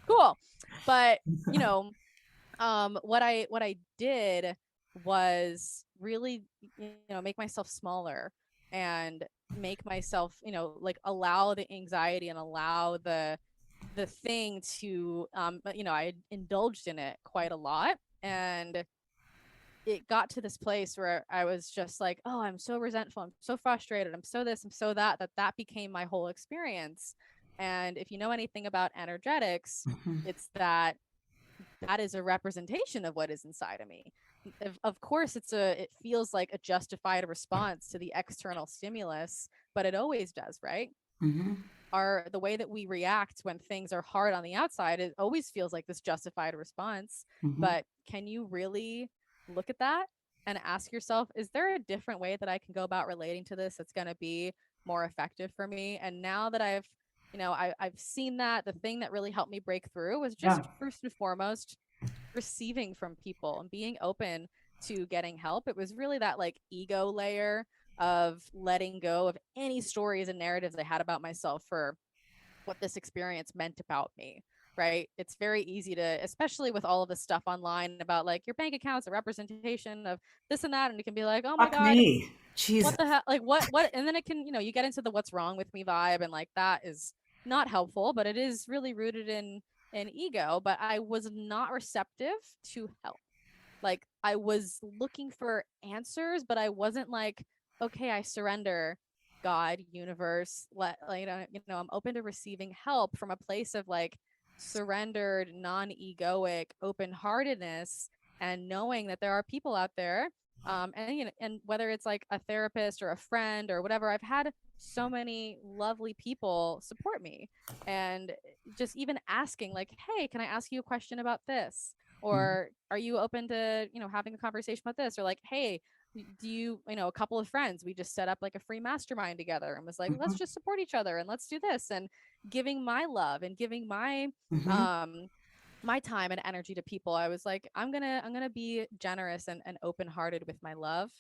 S2: Cool. But, what I did was really, make myself smaller and make myself, allow the anxiety and allow the thing to I indulged in it quite a lot, and it got to this place where I was just like, oh, I'm so resentful, I'm so frustrated, I'm so this, I'm so that became my whole experience. And if you know anything about energetics, it's that is a representation of what is inside of me. Of course, it feels like a justified response to the external stimulus, but it always does, right?
S1: Mhm.
S2: The way that we react when things are hard on the outside, it always feels like this justified response.
S1: Mhm.
S2: But can you really look at that and ask yourself, is there a different way that I can go about relating to this that's going to be more effective for me? And now that I've seen that, the thing that really helped me break through was
S1: Yeah.
S2: just first and foremost receiving from people and being open to getting help. It was really that ego layer of letting go of any stories and narratives I had about myself for what this experience meant about me. Right. It's very easy to, especially with all of the stuff online about your bank account's a representation of this and that. And you can be like, oh my
S1: Fuck
S2: God,
S1: me. Jesus.
S2: what the hell? What? And then it can, you get into the what's wrong with me vibe. And that is not helpful, but it is really rooted in ego. But I was not receptive to help. I was looking for answers, but I wasn't okay, I surrender, God, universe, I'm open to receiving help from a place of surrendered, non-egoic open-heartedness, and knowing that there are people out there, and whether it's a therapist or a friend or whatever, I've had so many lovely people support me, and just even asking hey, can I ask you a question about this? Or are you open to having a conversation about this? Or hey, do you a couple of friends, we just set up a free mastermind together and was let's
S1: Mhm.
S2: just support each other and let's do this, and giving my love and giving
S1: Mhm.
S2: um my time and energy to people. I was I'm gonna be generous and open-hearted with my love,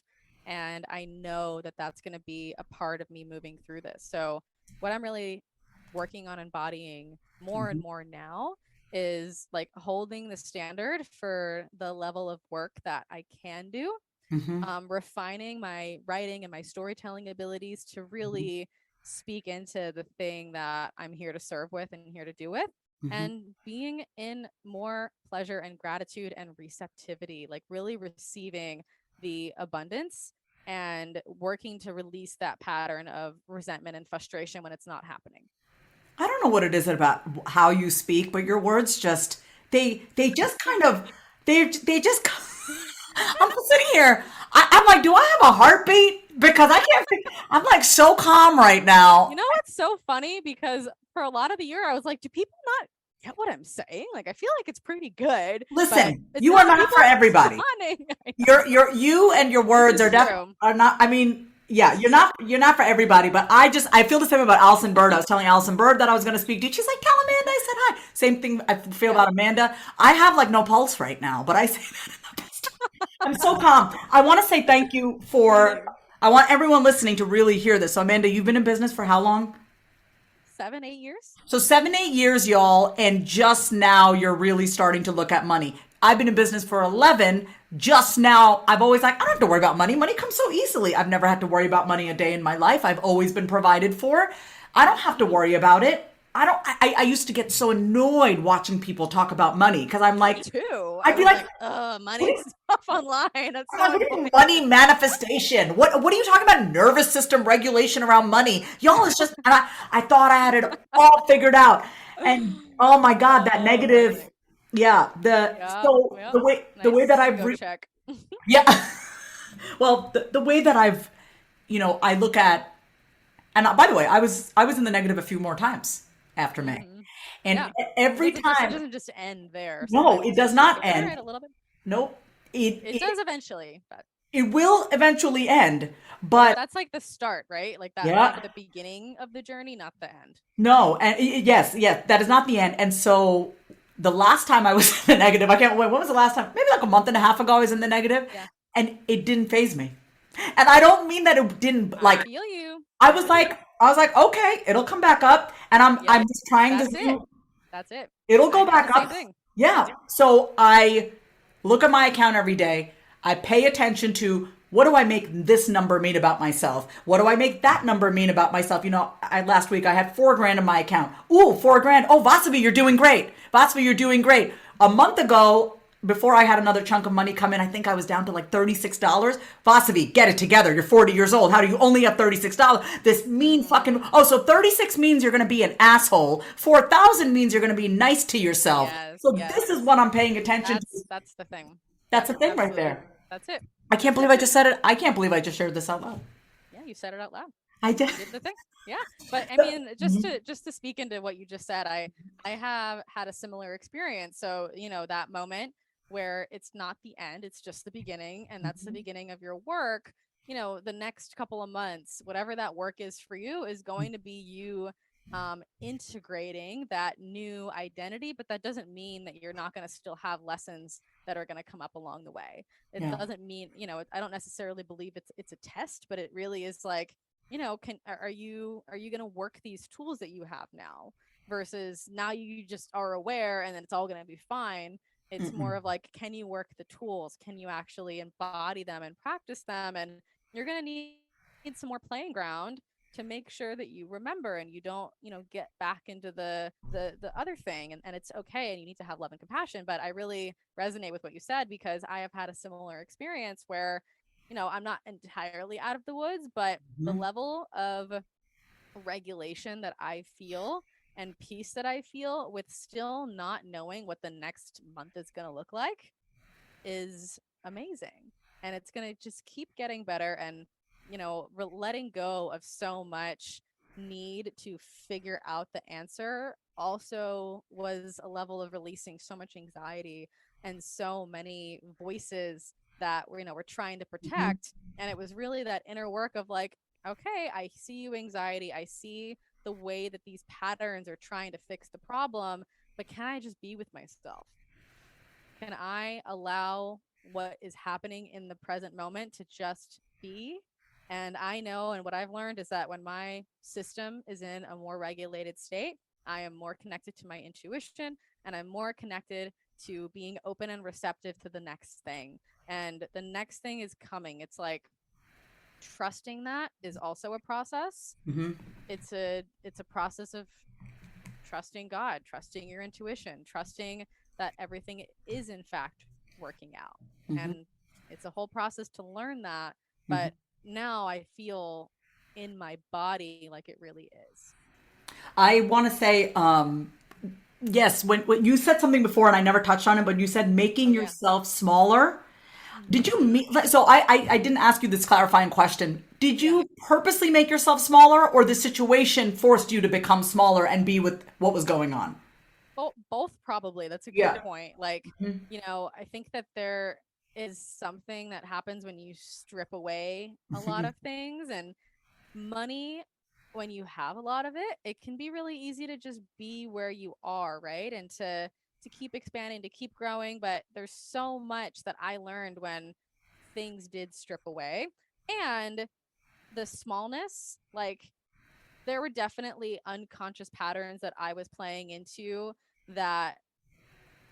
S2: and I know that that's gonna be a part of me moving through this. So what I'm really working on embodying more and
S1: Mhm.
S2: more now is holding the standard for the level of work that I can do,
S1: Mhm.
S2: refining my writing and my storytelling abilities to
S1: Mhm.
S2: really speak into the thing that I'm here to serve with and here to do with,
S1: Mhm.
S2: and being in more pleasure and gratitude and receptivity, really receiving the abundance and working to release that pattern of resentment and frustration when it's not happening.
S1: I don't know what it is about how you speak, but your words just they just kind of they just I'm sitting here. I'm like, do I have a heartbeat? Because I can't. I'm so calm right
S2: You
S1: now.
S2: know what's so funny? Because for a lot of the year, I was like, do people not get what I'm saying? I feel like it's pretty good, but
S1: Listen,
S2: it's
S1: you are
S2: not.
S1: not
S2: People
S1: for
S2: aren't
S1: everybody.
S2: responding. I know.
S1: You and your
S2: This
S1: words
S2: is true.
S1: are not. I mean, yeah,
S2: This is true.
S1: you're not for everybody. But I feel the same about Allison Bird. I was telling Allison Bird that I was going to speak to you. She's like, tell Amanda I said hi. Same thing I feel
S2: Yeah.
S1: about Amanda. I have no pulse right now, but I say that in the best. I'm so calm. I want to say thank you for.
S2: Same.
S1: I want everyone listening to really hear this. So Amanda, you've been in business for how long?
S2: 7, 8 years.
S1: So 7, 8 years, y'all, and just now you're really starting to look at money. I've been in business for 11. Just now, I've always I don't have to worry about money. Money comes so easily. I've never had to worry about money a day in my life. I've always been provided for. I don't have to worry about it. I used to get so annoyed watching people talk about money because I'm like,
S2: too.
S1: I'd be like,
S2: money stuff online. That's
S1: I'm
S2: so
S1: like, what
S2: annoying.
S1: is money manifestation? What are you talking about? Nervous system regulation around money? Y'all is just, and I thought I had it all figured out. And oh my God, that
S2: Oh,
S1: negative.
S2: amazing.
S1: Yeah.
S2: Yeah,
S1: So
S2: yeah.
S1: the way
S2: Nice
S1: that
S2: ego check.
S1: yeah. Well, the way that I look at, and by the way, I was in the negative a few more times after May.
S2: Hmm.
S1: And
S2: Yeah.
S1: every
S2: It
S1: time,
S2: doesn't just end there.
S1: no,
S2: Sometimes
S1: it
S2: it's
S1: does
S2: just like,
S1: not
S2: all right,
S1: end.
S2: a little bit.
S1: Nope. It,
S2: It
S1: it,
S2: does eventually, but
S1: it will eventually end. But
S2: that's like the start, right? Like that's
S1: yeah,
S2: like the beginning of the journey, not the end.
S1: no. And yes, that is not the end. And so the last time I was in the negative, I can't wait. When was the last time? Maybe like a month and a half ago, I was in the negative,
S2: Yeah.
S1: and it didn't phase me. And I don't mean that it didn't
S2: I
S1: like.
S2: feel you.
S1: I
S2: I
S1: was
S2: feel you.
S1: like, I was like, okay, it'll come back up, and I'm
S2: Yep.
S1: just trying to
S2: That's it.
S1: do.
S2: That's it.
S1: It'll
S2: I
S1: go
S2: did the
S1: back
S2: same
S1: up.
S2: thing.
S1: Yeah. So I look at my account every day. I pay attention to what do I make this number mean about myself? What do I make that number mean about myself? Last week I had $4,000 in my account. Ooh, $4,000. Oh, Vasavi, you're doing great. Vasavi, you're doing great. A month ago, before I had another chunk of money come in, I think I was down to like $36. Vasavi, get it together. You're 40 years old. How do you only have $36? This mean fucking. Oh, so 36 means you're going to be an asshole. 4,000 means you're going to be nice to yourself.
S2: Yes.
S1: So
S2: Yes.
S1: this is what I'm paying attention to.
S2: That's the thing.
S1: That's
S2: Yep,
S1: the thing right
S2: absolutely.
S1: there.
S2: That's it.
S1: I can't believe I just said it. I can't believe I just shared this out loud.
S2: Yeah, you said it out loud.
S1: I did.
S2: You did the thing. Yeah. But I mean, just to speak into what you just said, I have had a similar experience. So, that moment where it's not the end, it's just the beginning, and that's the beginning of your work. The next couple of months, whatever that work is for you, is going to be you integrating that new identity, but that doesn't mean that you're not going to still have lessons that are going to come up along the way. It
S1: Yeah.
S2: doesn't mean, I don't necessarily believe it's a test, but it really is like, are you going to work these tools that you have now versus now you just are aware and then it's all going to be fine. It's more of like, can you work the tools? Can you actually embody them and practice them? And you're going to need some more playing ground to make sure that you remember and you don't, get back into the other thing. And it's okay. And you need to have love and compassion. But I really resonate with what you said because I have had a similar experience where, I'm not entirely out of the woods, but the level of regulation that I feel and peace that I feel with still not knowing what the next month is going to look like is amazing. And it's going to just keep getting better. And, letting go of so much need to figure out the answer also was a level of releasing so much anxiety and so many voices that we're trying to protect. And it was really that inner work of like, okay, I see you, anxiety. I see the way that these patterns are trying to fix the problem, but can I just be with myself? Can I allow what is happening in the present moment to just be? And I know, and what I've learned is that when my system is in a more regulated state, I am more connected to my intuition and I'm more connected to being open and receptive to the next thing. And the next thing is coming. It's like trusting that is also a process. It's a process of trusting God, trusting your intuition, trusting that everything is in fact working out. And it's a whole process to learn that. But now I feel in my body like it really is.
S1: I want to say, yes, when you said something before and I never touched on it, but you said making yourself smaller. Did you mean, so I didn't ask you this clarifying question. Did you purposely make yourself smaller or the situation forced you to become smaller and be with what was going on?
S2: Both probably. That's a good point. Like, I think that there is something that happens when you strip away a lot of things, and money, when you have a lot of it, it can be really easy to just be where you are, right? And to keep expanding, to keep growing. But there's so much that I learned when things did strip away. And the smallness, like there were definitely unconscious patterns that I was playing into that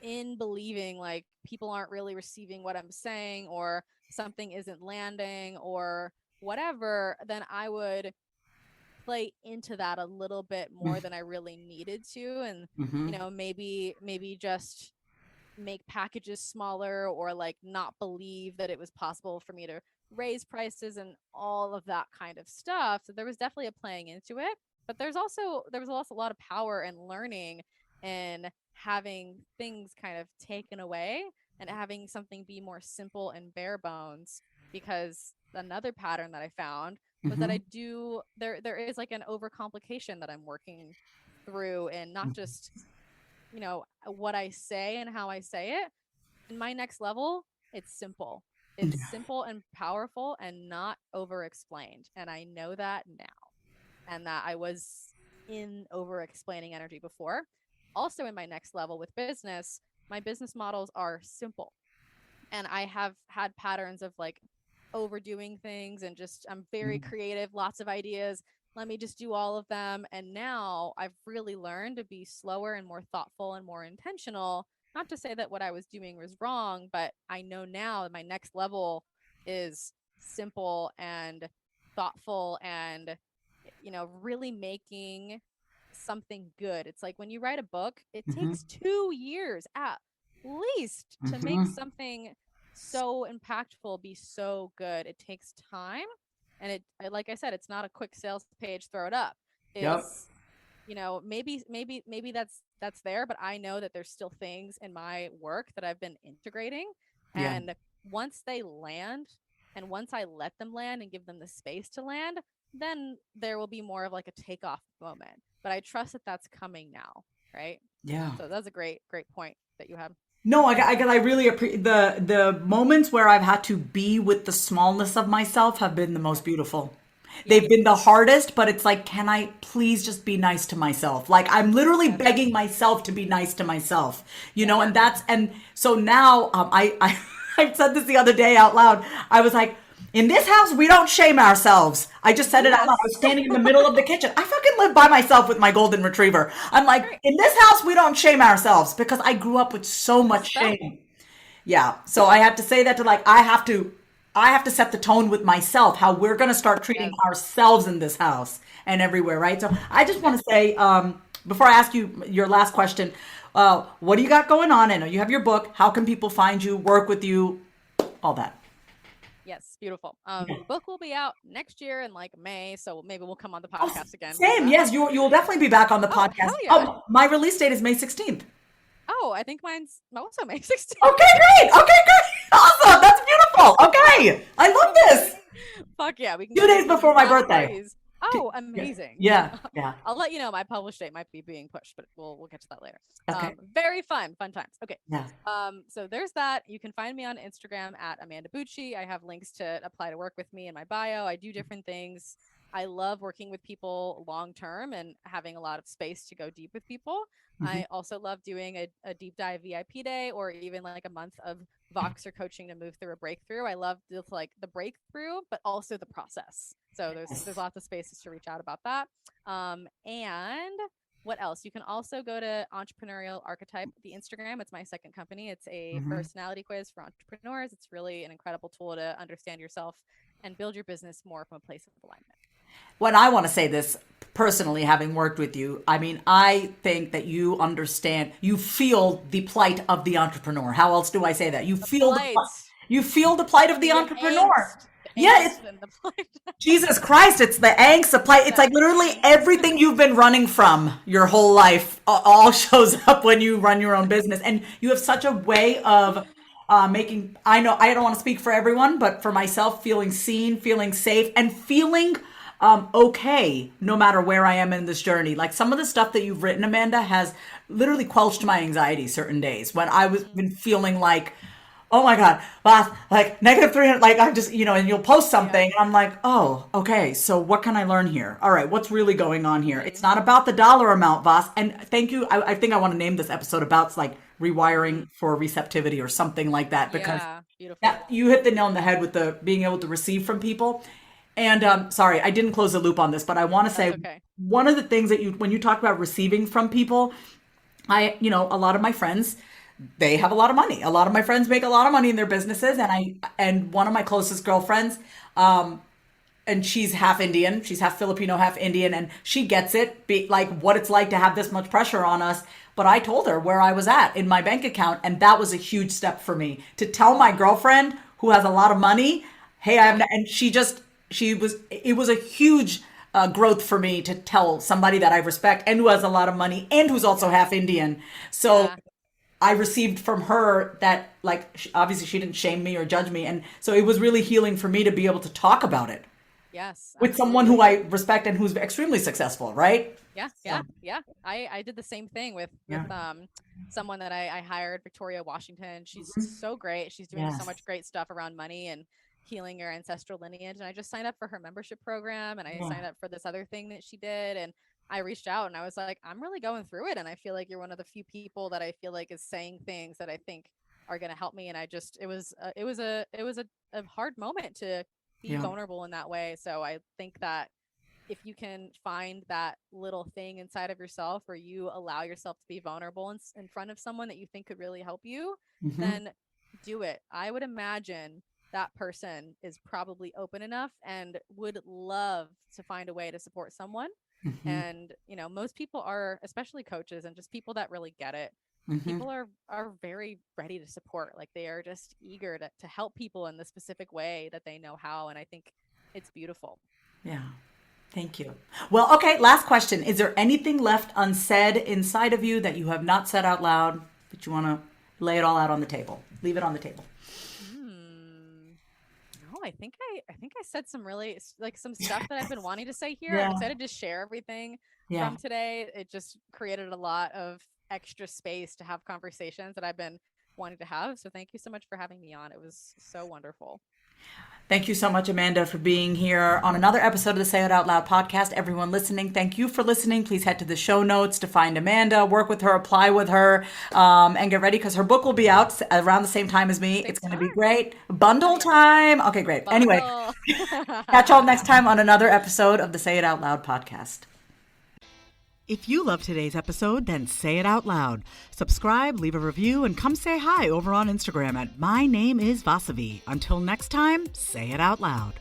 S2: in believing like people aren't really receiving what I'm saying or something isn't landing or whatever, then I would play into that a little bit more than I really needed to. And,
S1: Mm-hmm.
S2: maybe just make packages smaller, or like not believe that it was possible for me to raise prices and all of that kind of stuff. So there was definitely a playing into it, but there was also a lot of power and learning and having things kind of taken away and having something be more simple and bare bones. Because another pattern that I found was that
S1: Mm-hmm.
S2: there is like an overcomplication that I'm working through, and not just what I say and how I say it. In my next level, it's simple. It's simple and powerful and not over explained. And I know that now. And that I was in over explaining energy before. Also, in my next level with business, my business models are simple. And I have had patterns of like overdoing things, and just I'm very creative, lots of ideas. Let me just do all of them. And now I've really learned to be slower and more thoughtful and more intentional. Not to say that what I was doing was wrong, but I know now that my next level is simple and thoughtful, and really making something good. It's like when you write a book, it
S1: Mm-hmm.
S2: takes 2 years at least to make
S1: Mm-hmm.
S2: something so impactful be so good. It takes time. And like I said, it's not a quick sales page, throw it up.
S1: Yep.
S2: It's, maybe that's there, but I know that there's still things in my work that I've been integrating.
S1: Yeah.
S2: And once they land, and once I let them land and give them the space to land, then there will be more of like a takeoff moment. But I trust that that's coming now, right?
S1: Yeah.
S2: So that's a great point that you had.
S1: No, I really appreciate the moments where I've had to be with the smallness of myself have been the most beautiful. They've been the
S2: Yes.
S1: hardest, but it's like, can I please just be nice to myself? Like I'm literally
S2: Yes.
S1: begging myself to be nice to myself,
S2: Yes.
S1: and so now I I said this the other day out loud. I was like, in this house, we don't shame ourselves. I just said it out loud. I
S2: Yes.
S1: was standing in the middle of the kitchen. I fucking live by myself with my golden retriever. I'm like,
S2: Right.
S1: in this house, we don't shame ourselves because I grew up with so much
S2: Respect.
S1: shame. Yeah. So I have to say that to like, I have to set the tone with myself, how we're going to start treating
S2: Yes.
S1: ourselves in this house and everywhere. Right. So I just want
S2: Yes.
S1: to say, before I ask you your last question, what do you got going on? I know you have your book. How can people find you, work with you, all that?
S2: Yes. Beautiful. Book will be out next year in like May, so maybe we'll come on the
S1: Oh,
S2: podcast again for
S1: same.
S2: that.
S1: Yes, you will definitely be back on the
S2: Oh, hell
S1: podcast.
S2: yeah.
S1: Oh, my release date is May 16th.
S2: Oh, I think mine's also May 16th.
S1: Okay, great. Okay, great. Awesome. That's beautiful. Okay. I love this.
S2: Fuck yeah, we can
S1: 2 days
S2: we can
S1: before my
S2: craft
S1: birthday.
S2: praise. Oh, amazing.
S1: Yeah. Yeah.
S2: I'll let you know. My publish date might be being pushed, but we'll get to that later.
S1: Okay.
S2: Very fun times. Okay.
S1: Yeah.
S2: So there's that. You can find me on Instagram at Amanda Bucci. I have links to apply to work with me in my bio. I do different things. I love working with people long term and having a lot of space to go deep with people.
S1: Mhm.
S2: I also love doing a deep dive VIP day, or even like a month of Voxer coaching to move through a breakthrough. I love like the breakthrough, but also the process. So there's lots of spaces to reach out about that. And what else? You can also go to Entrepreneurial Archetype, the Instagram. It's my second company. It's a
S1: Mhm.
S2: personality quiz for entrepreneurs. It's really an incredible tool to understand yourself and build your business more from a place of alignment.
S1: When I want to say this personally, having worked with you, I mean, I think that you understand, you feel the plight of the entrepreneur. How else do I say that? You feel
S2: Plight,
S1: you feel the plight of the entrepreneur. Yeah, it's
S2: angst and the plight.
S1: Jesus Christ, it's the angst, the plight. It's
S2: The
S1: like literally
S2: angst.
S1: everything you've been running from your whole life all shows up when you run your own business. And you have such a way of making, I know I don't want to speak for everyone, but for myself, feeling seen, feeling safe, and feeling okay no matter where I am in this journey. Like some of the stuff that you've written, Amanda, has literally quelched my anxiety certain days when I was been feeling like, oh my God, Vath, like -300, like I'm just, and you'll post something and I'm like, oh, okay, so what can I learn here? All right, what's really going on here? It's not about the dollar amount, Vas. And thank you. I think I want to name this episode about like rewiring for receptivity or something like that, because
S2: Yeah, beautiful.
S1: you hit the nail on the head with the being able to receive from people. And sorry, I didn't close the loop on this, but I want to say
S2: okay.
S1: one of the things that when you talk about receiving from people, a lot of my friends, they have a lot of money. A lot of my friends make a lot of money in their businesses, and one of my closest girlfriends, and she's half Indian. She's half Filipino, half Indian, and she gets it, like what it's like to have this much pressure on us. But I told her where I was at in my bank account, and that was a huge step for me to tell my girlfriend who has a lot of money, hey, and it was a huge growth for me to tell somebody that I respect and who has a lot of money and who's also half Indian. So I received from her that, like, obviously she didn't shame me or judge me. And so it was really healing for me to be able to talk about it.
S2: Yes.
S1: With someone who I respect and who's extremely successful, right?
S2: Yeah. I did the same thing with someone that I hired, Victoria Washington. She's so great. She's doing so much great stuff around money and healing your ancestral lineage. And I just signed up for her membership program, and I signed up for this other thing that she did. And I reached out and I was like, I'm really going through it. And I feel like you're one of the few people that I feel like is saying things that I think are going to help me. And it was a hard moment to be vulnerable in that way. So I think that if you can find that little thing inside of yourself where you allow yourself to be vulnerable in front of someone that you think could really help you, then do it. I would imagine that person is probably open enough and would love to find a way to support someone. And, you know, most people are, especially coaches and just people that really get it. People are very ready to support. Like, they are just eager to help people in the specific way that they know how. And I think it's beautiful.
S1: Yeah. Thank you. Well, okay. Last question. Is there anything left unsaid inside of you that you have not said out loud that you want to lay it all out on the table? Leave it on the table.
S2: No, I think I said some really, like, some stuff that I've been wanting to say here. I'm excited to share everything from today. It just created a lot of extra space to have conversations that I've been wanting to have. So thank you so much for having me on. It was so wonderful.
S1: Thank you so much, Amanda, for being here on another episode of the Say It Out Loud podcast. Everyone listening, thank you for listening. Please head to the show notes to find Amanda, work with her, apply with her, and get ready because her book will be out around the same time as me. It's going to be great. Bundle time. Okay, great. Anyway, catch y'all next time on another episode of the Say It Out Loud podcast. If you love today's episode, then say it out loud. Subscribe, leave a review, and come say hi over on Instagram at My Name is Vasavi. Until next time, say it out loud.